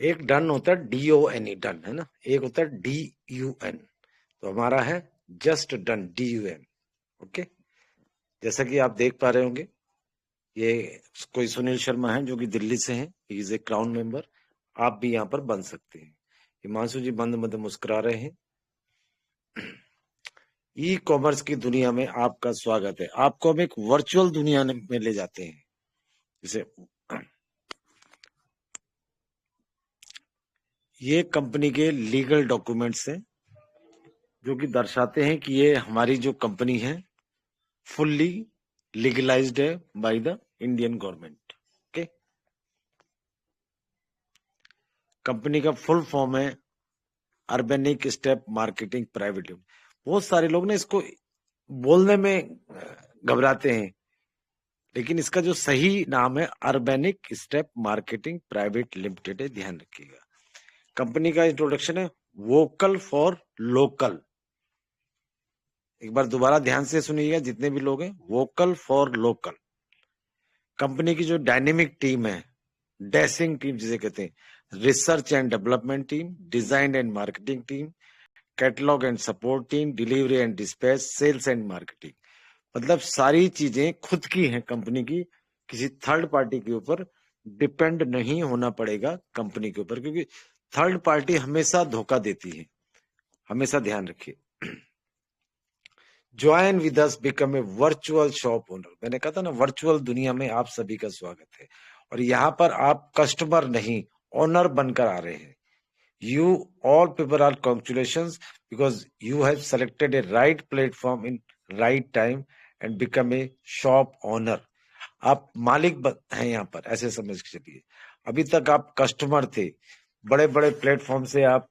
एक डन होता है DONE, डन है ना, एक होता है DUN। तो हमारा है जस्ट डन, DUN। ओके, जैसा कि आप देख पा रहे होंगे, ये कोई सुनील शर्मा है जो कि दिल्ली से हैं, he is a crown member. आप भी यहाँ पर बन सकते हैं। हिमांशु जी मंद मंद मुस्कुरा रहे हैं। ई कॉमर्स की दुनिया में आपका स्वागत है। आपको हम एक वर्चुअल दुनिया में ले जाते हैं। जैसे ये कंपनी के लीगल डॉक्यूमेंट्स हैं जो कि दर्शाते हैं कि ये हमारी जो कंपनी है फुल्ली लीगलाइज्ड है by the Indian government. Okay, company का फुल फॉर्म है Urbanic step marketing private limited. बहुत सारे लोग ना इसको बोलने में घबराते हैं, लेकिन इसका जो सही नाम है Urbanic step marketing private limited है, ध्यान रखिएगा। कंपनी का इंट्रोडक्शन है वोकल फॉर लोकल। एक बार दोबारा ध्यान से सुनिएगा जितने भी लोग हैं, वोकल फॉर लोकल। कंपनी की जो डायनेमिक टीम है, डैशिंग टीम जिसे कहते हैं, research and development team, design and marketing team, catalogue and support team, delivery and dispatch, sales and marketing. मतलब सारी चीजें खुद की हैं कंपनी की, किसी थर्ड पार्टी के ऊपर डिपेंड नहीं होना पड़ेगा कंपनी के ऊपर, क्योंकि थर्ड पार्टी हमेशा धोखा देती है, हमेशा ध्यान रखिए। Join with us, become a virtual shop owner. मैंने कहा था ना, वर्चुअल दुनिया में आप सभी का स्वागत है। और यहाँ पर आप कस्टमर नहीं, ओनर बनकर आ रहे हैं। You all people are congratulations because you have selected a right platform in right time and become a shop owner. आप मालिक हैं यहाँ पर, ऐसे समझ के चलिए। अभी तक आप कस्टमर थे, बड़े बड़े प्लेटफॉर्म से आप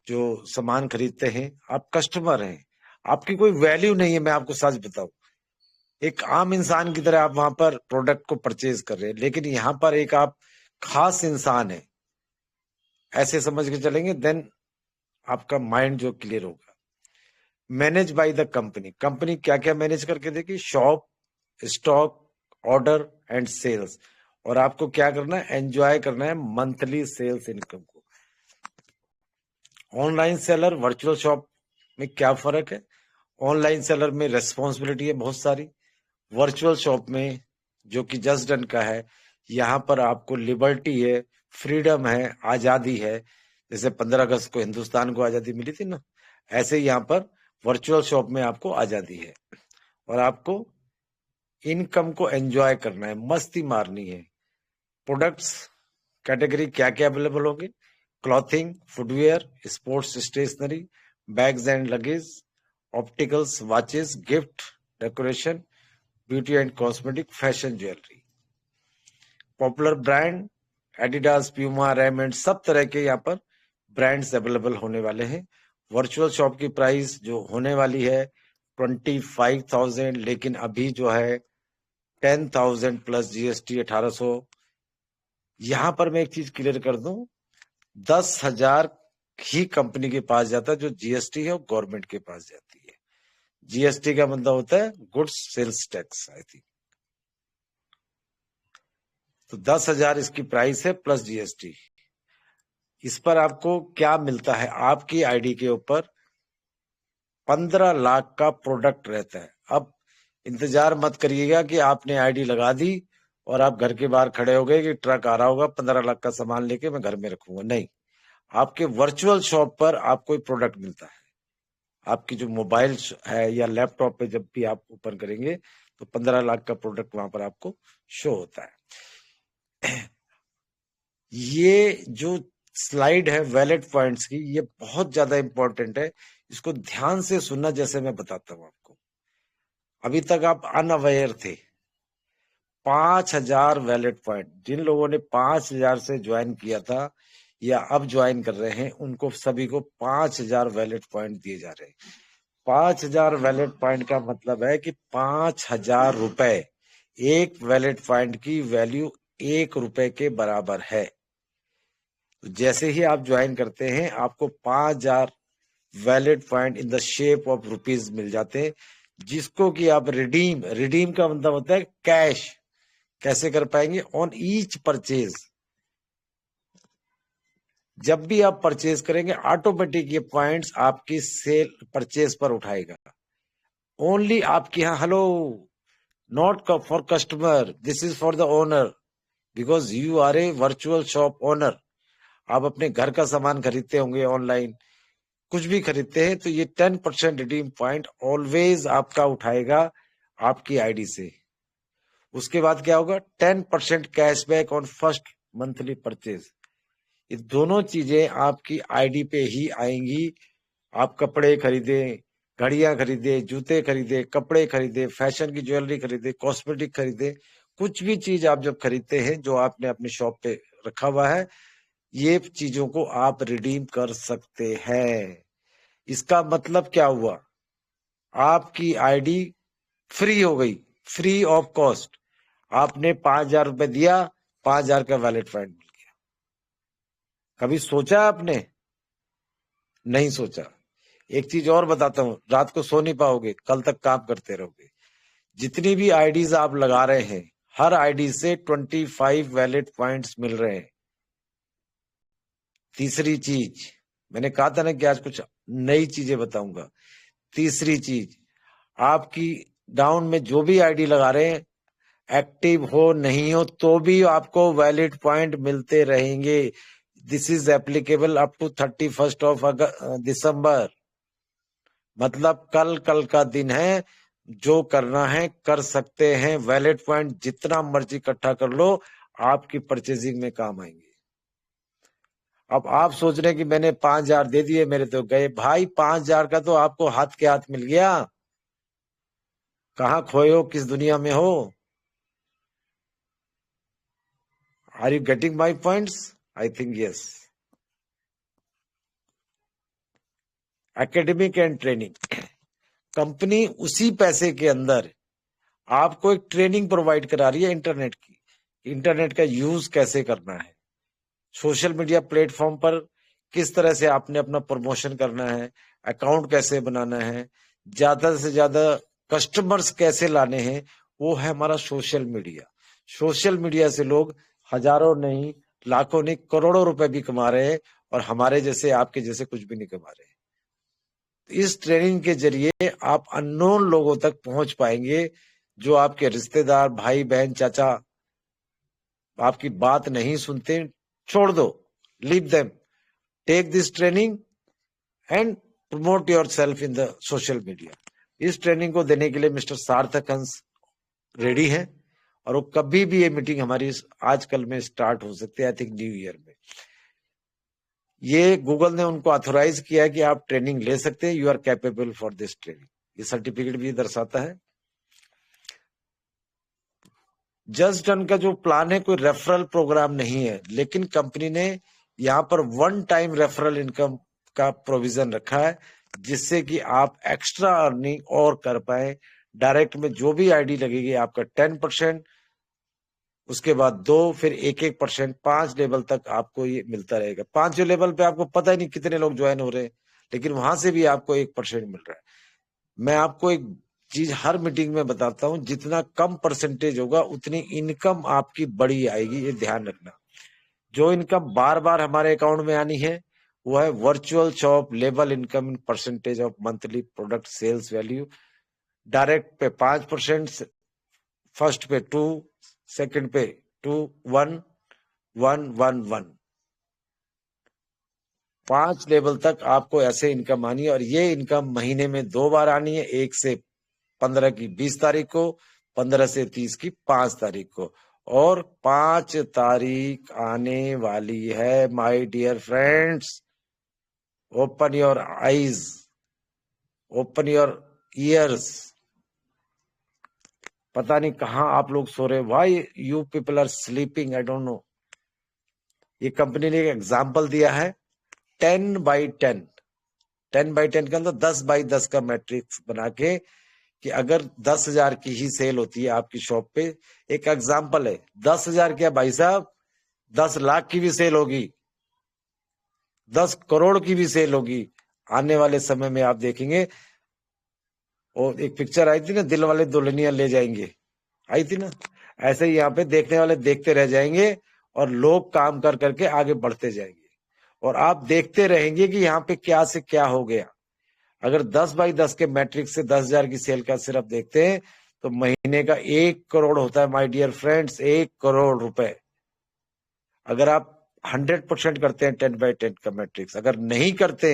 जो सामान खरीदते हैं, आप कस्टमर हैं। आपकी कोई वैल्यू नहीं है, मैं आपको सच बताऊं। एक आम इंसान की तरह आप वहां पर प्रोडक्ट को परचेज कर रहे हैं, लेकिन यहाँ पर एक आप खास इंसान है, ऐसे समझ के चलेंगे, देन आपका माइंड जो क्लियर होगा। Manage by the company. Company क्या क्या मैनेज करके देगी? Shop, stock, order and sales. और आपको क्या करना है? एंजॉय करना है मंथली सेल्स इनकम को। ऑनलाइन सेलर, वर्चुअल शॉप में क्या फर्क है? ऑनलाइन सेलर में रेस्पॉन्सिबिलिटी है बहुत सारी। वर्चुअल शॉप में जो कि जस्ट डन का है, यहाँ पर आपको लिबर्टी है, फ्रीडम है, आजादी है। जैसे 15 अगस्त को हिंदुस्तान को आजादी मिली थी ना, ऐसे यहाँ पर वर्चुअल शॉप में आपको आजादी है। और आपको इनकम को एंजॉय करना है, मस्ती मारनी है। प्रोडक्ट्स कैटेगरी क्या क्या अवेलेबल होंगे? Clothing, footwear, sports stationery, bags and luggage, opticals, watches, gift, decoration, beauty and cosmetic, fashion jewellery. Popular brand Adidas, Puma, Raymond, सब तरह के यहाँ पर ब्रांड्स अवेलेबल होने वाले हैं। वर्चुअल शॉप की प्राइस जो होने वाली है 25,000, लेकिन अभी जो है 10,000 प्लस GST 1,800। यहाँ पर मैं एक चीज क्लियर कर दूं, 10,000 ही कंपनी के पास जाता है जो GST है, वो गवर्नमेंट के पास जाती है। GST का मतलब होता है goods sales tax, I think. तो 10,000 इसकी प्राइस है प्लस GST। इस पर आपको क्या मिलता है? आपकी आईडी के ऊपर 15 लाख का प्रोडक्ट रहता है। अब इंतजार मत करिएगा कि आपने आईडी लगा दी और आप घर के बाहर खड़े हो गए कि ट्रक आ रहा होगा 15 लाख का सामान लेके मैं घर में रखूंगा। नहीं, आपके वर्चुअल शॉप पर आपको एक प्रोडक्ट मिलता है। आपकी जो मोबाइल है या लैपटॉप पे जब भी आप ओपन करेंगे तो 15 लाख का प्रोडक्ट वहां पर आपको शो होता है। ये जो स्लाइड है वैलेट पॉइंट्स की, ये बहुत ज्यादा इंपॉर्टेंट है, इसको ध्यान से सुनना जैसे मैं बताता हूं आपको। अभी तक आप अनअवेयर थे। 5,000 वैलेट पॉइंट, जिन लोगों ने 5,000 से ज्वाइन किया था या अब ज्वाइन कर रहे हैं, उनको सभी को 5,000 वैलेट पॉइंट दिए जा रहे हैं। 5,000 वैलेट पॉइंट का मतलब है कि 5,000 रुपए, एक वैलेट पॉइंट की वैल्यू 1 रुपए के बराबर है। तो जैसे ही आप ज्वाइन करते हैं, आपको 5,000 valid point in the shape of rupees मिल जाते हैं, जिसको कि आप रिडीम का मतलब होता है कैश, कैसे कर पाएंगे? On each purchase. जब भी आप परचेज करेंगे ऑटोमेटिक ये पॉइंट्स आपकी सेल परचेज पर उठाएगा। ओनली आपके यहाँ, hello, not for customer, this is for the owner, because you are a virtual shop owner. आप अपने घर का सामान खरीदते होंगे ऑनलाइन, कुछ भी खरीदते हैं, तो ये 10% रिडीम पॉइंट ऑलवेज आपका उठाएगा आपकी आईडी से। उसके बाद क्या होगा, 10% cashback on first monthly purchase. ये दोनों चीजें आपकी आईडी पे ही आएंगी। आप कपड़े खरीदे, घड़ियां खरीदे, जूते खरीदे, कपड़े खरीदे, फैशन की ज्वेलरी खरीदे, कॉस्मेटिक खरीदे, कुछ भी चीज आप जब खरीदते हैं जो आपने अपनी शॉप पे रखा हुआ है, ये चीजों को आप रिडीम कर सकते हैं। इसका मतलब क्या हुआ, आपकी आईडी फ्री हो गई, फ्री ऑफ कॉस्ट। आपने 5,000 रुपए दिया, 5,000 का वैलिड पॉइंट मिल गया। कभी सोचा आपने? नहीं सोचा। एक चीज और बताता हूं, रात को सो नहीं पाओगे, कल तक काम करते रहोगे। जितनी भी आईडीज आप लगा रहे हैं, हर आईडी से 25 वैलिड पॉइंट्स मिल रहे हैं। तीसरी चीज, मैंने कहा था ना कि आज कुछ नई चीजें बताऊंगा। तीसरी चीज, आपकी डाउन में जो भी आईडी लगा रहे हैं, एक्टिव हो नहीं हो तो भी आपको वैलिड पॉइंट मिलते रहेंगे। This is applicable up to 31 of December. मतलब कल का दिन है, जो करना है कर सकते हैं। वैलिड पॉइंट जितना मर्जी इकट्ठा कर लो, आपकी परचेजिंग में काम आएंगे। अब आप सोच रहे हैं कि मैंने 5,000 दे दिए, मेरे तो गए। भाई 5,000 का तो आपको हाथ के हाथ मिल गया। कहाँ खोए हो, किस दुनिया में हो? Are you getting my points? I think yes. Academic and training, company उसी पैसे के अंदर आपको एक ट्रेनिंग प्रोवाइड करा रही है इंटरनेट की। इंटरनेट का यूज कैसे करना है, सोशल मीडिया प्लेटफॉर्म पर किस तरह से आपने अपना प्रमोशन करना है, अकाउंट कैसे बनाना है, ज्यादा से ज्यादा कस्टमर्स कैसे लाने हैं, वो है हमारा सोशल मीडिया। सोशल मीडिया से लोग हजारों नहीं, लाखों नहीं, करोड़ों रुपए भी कमा रहे हैं, और हमारे जैसे, आपके जैसे कुछ भी नहीं कमा रहे हैं। इस ट्रेनिंग के जरिए आप अननोन लोगों तक पहुंच पाएंगे, जो आपके रिश्तेदार, भाई बहन, चाचा आपकी बात नहीं सुनते। छोड़ दो, leave them, take this training and promote yourself in the social media. इस ट्रेनिंग को देने के लिए मिस्टर सार्थक हंस रेडी है, और वो कभी भी ये मीटिंग हमारी आजकल में स्टार्ट हो सकती है, आई थिंक न्यू ईयर में। ये गूगल ने उनको ऑथोराइज किया है कि आप ट्रेनिंग ले सकते हैं, you are capable for this training. ये सर्टिफिकेट भी दर्शाता है। जस्ट डन का जो प्लान है, कोई रेफरल प्रोग्राम नहीं है, लेकिन कंपनी ने यहाँ पर 1 टाइम रेफरल इनकम का प्रोविजन रखा है, जिससे कि आप एक्स्ट्रा अर्निंग और कर पाए। डायरेक्ट में जो भी आईडी लगेगी आपका 10%, उसके बाद 2, फिर 1-1%, 5 लेवल तक आपको ये मिलता रहेगा। 5 लेवल पे आपको पता ही नहीं कितने लोग ज्वाइन हो रहे हैं, लेकिन वहां से भी आपको 1% मिल रहा है। मैं आपको एक चीज हर मीटिंग में बताता हूं, जितना कम परसेंटेज होगा उतनी इनकम आपकी बड़ी आएगी, ये ध्यान रखना। जो इनकम बार बार हमारे अकाउंट में आनी है, वो है virtual shop level income in percentage of monthly product sales value. Direct पे 5%, फर्स्ट पे 2, सेकंड पे 2, 1, 1, 1, 1, 5 लेवल तक आपको ऐसे इनकम आनी है। और ये इनकम महीने में 2 बार आनी है, 1 से 15 की 20 तारीख को, 15 से 30 की 5 तारीख को। और 5 तारीख आने वाली है my dear friends. Open your eyes, open your ears. पता नहीं कहां आप लोग सो रहे, why you people are sleeping, I don't know. ये कंपनी ने एक एग्जाम्पल दिया है 10x10। 10x10 के अंदर 10x10 का मैट्रिक्स बना के, कि अगर 10,000 की ही सेल होती है आपकी शॉप पे, एक एग्जाम्पल है, 10,000 क्या भाई साहब, 10 लाख की भी सेल होगी, 10 करोड़ की भी सेल होगी। आने वाले समय में आप देखेंगे। और एक पिक्चर आई थी ना, दिल वाले दुल्हनिया ले जाएंगे, आई थी ना, ऐसे ही यहाँ पे देखने वाले देखते रह जाएंगे, और लोग काम कर करके आगे बढ़ते जाएंगे। और आप देखते रहेंगे कि यहाँ पे क्या से क्या हो गया। अगर 10x10 के मैट्रिक्स से 10,000 की सेल का सिर्फ देखते हैं तो महीने का 1 करोड़ होता है माय डियर फ्रेंड्स, 1 करोड़ रुपए। अगर आप 100% करते हैं 10x10 का मैट्रिक्स, अगर नहीं करते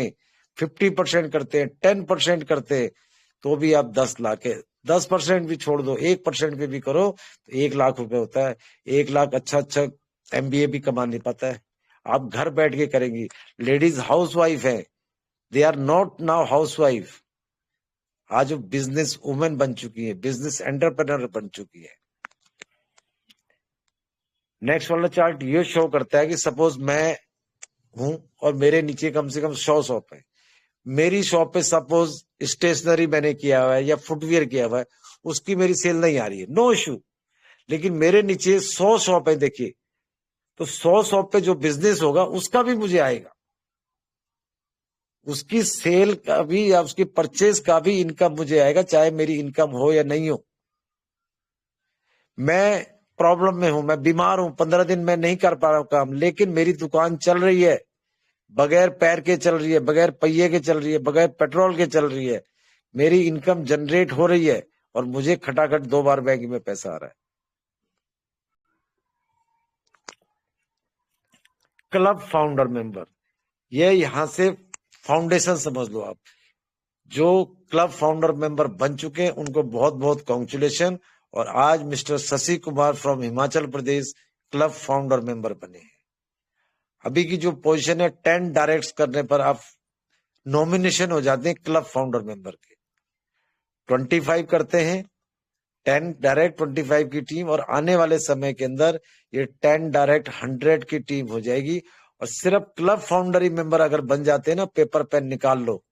50% करते हैं, 10% करते हैं, तो भी आप 10 लाख है। 10% भी छोड़ दो, 1% पे भी करो तो 1 लाख रुपए होता है। 1 लाख अच्छा MBA भी कमा नहीं पाता है। आप घर बैठ के करेंगी। लेडीज हाउस वाइफ है, they are not now housewife, आज वो बिजनेस वुमेन बन चुकी है, बिजनेस एंटरप्रेन्योर बन चुकी है। नेक्स्ट वाला चार्ट ये शो करता है कि सपोज मैं हूं और मेरे नीचे कम से कम 100 शॉप है। मेरी शॉप पे सपोज स्टेशनरी मैंने किया हुआ है या फुटवियर किया हुआ है, उसकी मेरी सेल नहीं आ रही है, नो इशू। लेकिन मेरे नीचे 100 शॉप है, देखिए, तो 100 शॉप पे जो बिजनेस होगा उसका भी मुझे आएगा, उसकी सेल का भी या उसकी परचेज का भी इनकम मुझे आएगा, चाहे मेरी इनकम हो या नहीं हो। मैं प्रॉब्लम में हूं, मैं बीमार हूं, 15 दिन मैं नहीं कर पा रहा हूं काम, लेकिन मेरी दुकान चल रही है, बगैर पैर के चल रही है, बगैर पहिए के चल रही है, बगैर पेट्रोल के चल रही है, मेरी इनकम जनरेट हो रही है और मुझे खटाखट 2 बार बैंक में पैसा आ रहा है। क्लब फाउंडर मेंबर, ये यहां से फाउंडेशन समझ लो आप। जो क्लब फाउंडर मेंबर बन चुके हैं उनको बहुत बहुत कॉन्ग्रेचुलेशन। और आज mister Shashi Kumar from Himachal Pradesh club founder member बने हैं। अभी की जो पोजीशन है 10 डायरेक्ट करने पर आप नॉमिनेशन हो जाते हैं क्लब फाउंडर मेंबर के। 25 करते हैं 10 डायरेक्ट, 25 की टीम, और आने वाले समय के अंदर ये 10 डायरेक्ट 100 की टीम हो जाएगी। और सिर्फ क्लब फाउंडर ही मेंबर अगर बन जाते हैं ना, पेपर पेन निकाल लो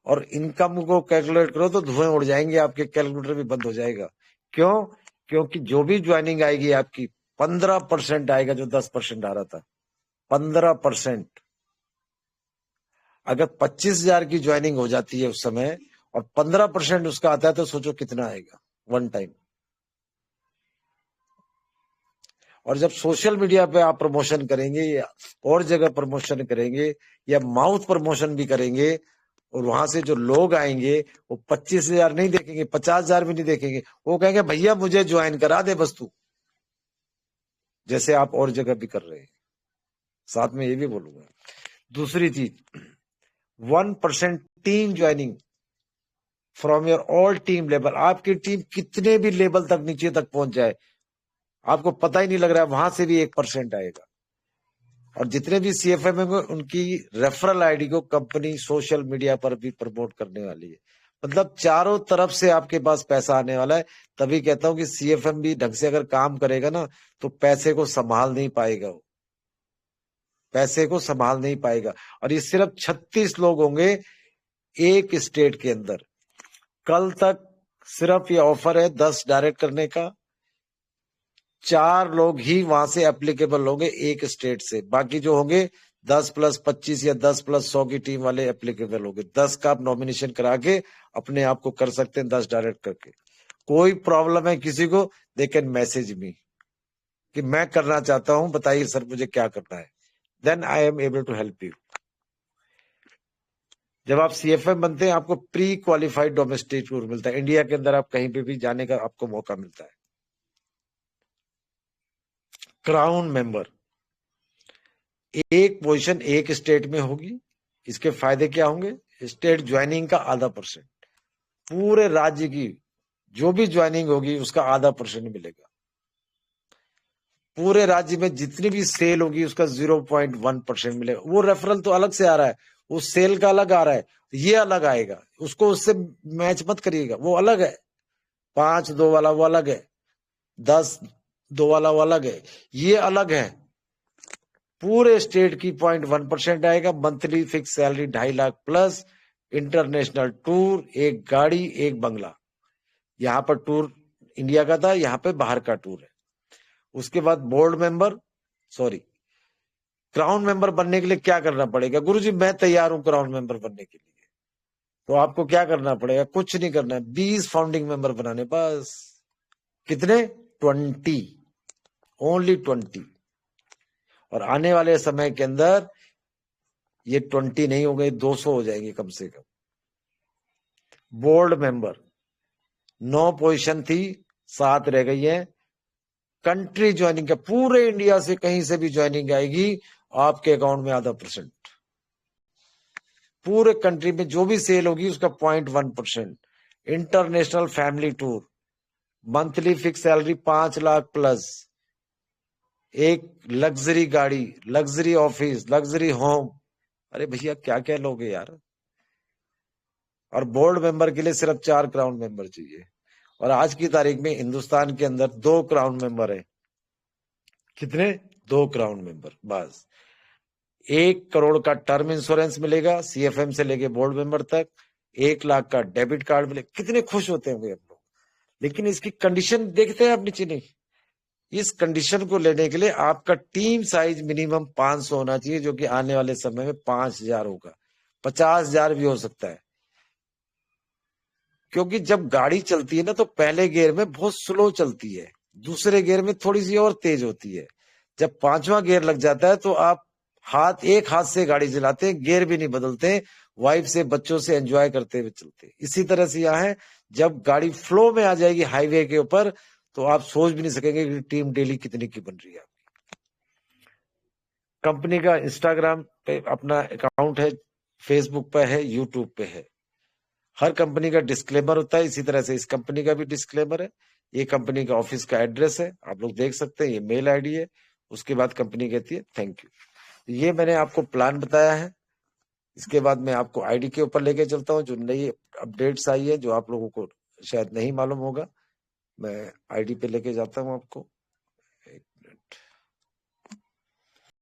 और इनकम को कैलकुलेट करो तो धुएं उड़ जाएंगे, आपके कैलकुलेटर भी बंद हो जाएगा। क्यों? क्योंकि जो भी ज्वाइनिंग आएगी आपकी 15% आएगा, जो 10% आ रहा था 15%। अगर 25,000 की ज्वाइनिंग हो जाती है उस समय और 15% उसका आता है तो सोचो कितना आएगा वन टाइम। और जब सोशल मीडिया पे आप प्रमोशन करेंगे या और जगह प्रमोशन करेंगे या माउथ प्रमोशन भी करेंगे और वहां से जो लोग आएंगे वो 25,000 नहीं देखेंगे, 50,000 भी नहीं देखेंगे, वो कहेंगे भैया मुझे ज्वाइन करा दे बस तू, जैसे आप और जगह भी कर रहे हैं। साथ में ये भी बोलूंगा, दूसरी चीज 1% team joining from your all team level. आपकी टीम कितने भी लेवल तक नीचे तक पहुंच जाए, आपको पता ही नहीं लग रहा है, वहां से भी 1% आएगा। और जितने भी CFM होंगे उनकी रेफरल आईडी को कंपनी सोशल मीडिया पर भी प्रमोट करने वाली है। मतलब चारों तरफ से आपके पास पैसा आने वाला है। तभी कहता हूं कि CFM भी ढंग से अगर काम करेगा ना तो पैसे को संभाल नहीं पाएगा, वो पैसे को संभाल नहीं पाएगा। और ये सिर्फ 36 लोग होंगे एक स्टेट के अंदर। कल तक सिर्फ ये ऑफर है 10 डायरेक्ट करने का, 4 लोग ही वहां से एप्लीकेबल होंगे एक स्टेट से, बाकी जो होंगे 10+25 या 10+100 की टीम वाले एप्लीकेबल होंगे। 10 का आप नॉमिनेशन करा के अपने आप को कर सकते हैं 10 डायरेक्ट करके। कोई प्रॉब्लम है किसी को, दे कैन मैसेज मी कि मैं करना चाहता हूं, बताइए सर मुझे क्या करना है, then I am able to help you. जब आप CFM बनते हैं आपको प्री क्वालिफाइड डोमेस्टिक टूर मिलता है, इंडिया के अंदर आप कहीं पे भी जाने का आपको मौका मिलता है। क्राउन मेंबर, एक पोजीशन एक स्टेट में होगी। इसके फायदे क्या होंगे? स्टेट ज्वाइनिंग का %.5, पूरे राज्य की जो भी ज्वाइनिंग होगी उसका %.5 मिलेगा। पूरे राज्य में जितनी भी सेल होगी उसका 0.1% मिलेगा। वो रेफरल तो अलग से आ रहा है, उस सेल का अलग आ रहा है, ये अलग आएगा, उसको उससे मैच मत करिएगा, वो अलग है। 5-2 वाला वो अलग है, 10-2 वाला वो अलग है, ये अलग है। पूरे स्टेट की 0.1% आएगा। Monthly fix salary 2.5 lakh plus international tour, एक गाड़ी एक बंगला। यहाँ पर टूर इंडिया का था, यहाँ पे बाहर का टूर है। उसके बाद board member, sorry crown member बनने के लिए क्या करना पड़ेगा? गुरुजी मैं तैयार हूं क्राउन मेंबर बनने के लिए। तो आपको क्या करना पड़ेगा? कुछ नहीं करना है, 20 फाउंडिंग मेंबर बनाने बस। कितने? 20, ओनली 20। और आने वाले समय के अंदर ये 20 नहीं हो गई, 200 हो जाएंगे कम से कम। बोर्ड मेंबर 9 पोजीशन थी, 7 रह गई है। कंट्री ज्वाइनिंग का पूरे इंडिया से कहीं से भी ज्वाइनिंग आएगी, आपके अकाउंट में %0.5%। पूरे कंट्री में जो भी सेल होगी उसका 0.1%। International family tour, monthly fix salary 5 lakh plus, एक लग्जरी गाड़ी, लग्जरी ऑफिस, लग्जरी होम। अरे भैया क्या क्या लोगे यार। और बोर्ड मेंबर के लिए सिर्फ 4 क्राउन मेंबर चाहिए। और आज की तारीख में हिंदुस्तान के अंदर 2 क्राउन मेंबर है। कितने? 2 क्राउन मेंबर बस। 1 करोड़ का टर्म इंश्योरेंस मिलेगा CFM से लेके बोर्ड मेंबर तक, 1 लाख का डेबिट कार्ड मिलेगा। कितने खुश होते हैं हम लोग। लेकिन इसकी कंडीशन देखते हैं आप नीचे नहीं। इस कंडीशन को लेने के लिए आपका टीम साइज मिनिमम 500 होना चाहिए, जो कि आने वाले समय में 5000 होगा, 50,000 भी हो सकता है। क्योंकि जब गाड़ी चलती है ना तो पहले गियर में बहुत स्लो चलती है, दूसरे गियर में थोड़ी सी और तेज होती है। जब 5वां गियर लग जाता है तो आप एक हाथ से गाड़ी चलाते हैं, गियर भी नहीं बदलते, वाइफ से बच्चों से एंजॉय करते हुए चलते। इसी तरह से यहाँ है, जब गाड़ी फ्लो में आ जाएगी हाईवे के ऊपर तो आप सोच भी नहीं सकेंगे कि टीम डेली कितने की बन रही है। कंपनी का इंस्टाग्राम पे अपना अकाउंट है, फेसबुक पे है, यूट्यूब पे है। हर कंपनी का डिस्क्लेमर होता है, इसी तरह से इस कंपनी का भी डिस्क्लेमर है। ये कंपनी का ऑफिस का एड्रेस है, आप लोग देख सकते हैं। ये मेल आईडी है। उसके बाद कंपनी कहती है थैंक यू। ये मैंने आपको प्लान बताया है। इसके बाद मैं आपको आईडी के ऊपर लेके चलता हूँ, जो नई अपडेट्स आई है, जो आप लोगों को शायद नहीं मालूम होगा। मैं आईडी पे लेके जाता हूँ आपको।